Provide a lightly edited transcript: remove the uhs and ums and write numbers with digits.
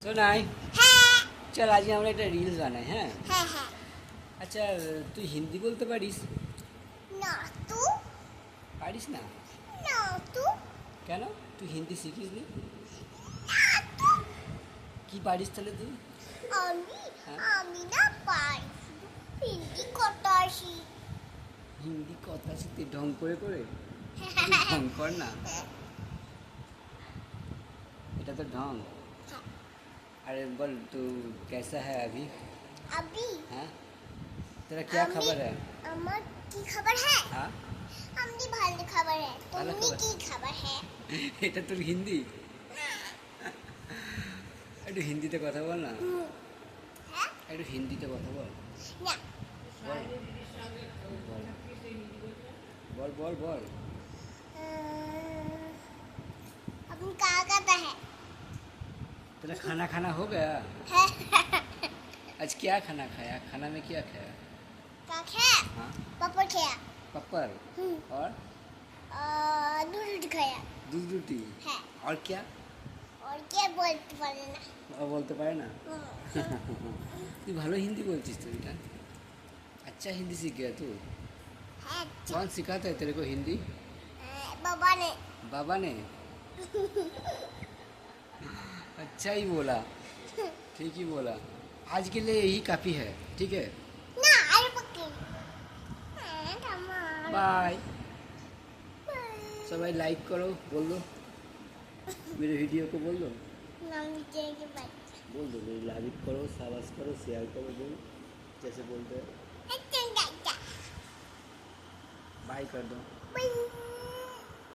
শোনাই, হ্যাঁ চল আজকে আমরা একটা রিলস বানাই। হ্যাঁ, হ্যাঁ হ্যাঁ আচ্ছা, তুই হিন্দি বলতে পারিস? না তু পারিস না? না তু কেন? তুই হিন্দি শিখিস নি? না তু কি পারিস তাহলে তুই? আমি হ্যাঁ? আমি না পারি শুধু হিন্দি কথা আসি। হিন্দি কথা শিখতে ঢং করে করে? ঢং কর না, এটা তো ঢং। अरे बोल, तू कैसा है अभी? अभी हाँ, तेरा क्या खबर है? আমার কি খবর হ্যাঁ हाँ, আমি ভালো খবর হ্যাঁ ভালো তুমি খবর। কি খবর হ্যাঁ এটা তোর হিন্দি? একটু হিন্দিতে কথা বল না, হ্যাঁ একটু হিন্দিতে কথা বল। না বল বল বল বল। अपन कहाँ करता है तेरा खाना खाना हो गया? है आज क्या खाना खाया? खाना में क्या खाया? का खाया हाँ, पापड़ खाया पप्पर और दूध खाया दूध रोटी है और क्या? और क्या बोलते पारे ना और बोलते पारे ना? তুই ভালো হিন্দি বলছিস তুই না? अच्छा हिंदी सीख गया तू? है कौन सिखाता है तेरे को हिंदी? बाबा ने बाबा ने? अच्छा ही बोला, ठीक ही बोला। आज के लिए यही काफ़ी है, ठीक है? ना अरे पक्के टमाटर बाय। সবাই লাইক করো, बोल दो मेरे वीडियो को, बोल दो नाम लीजिए के बाद बोल दो, लाइक करो, सब्सक्राइब करो, शेयर करो, बोल जैसे बोलते हैं। अच्छा बाय कर दो। बाय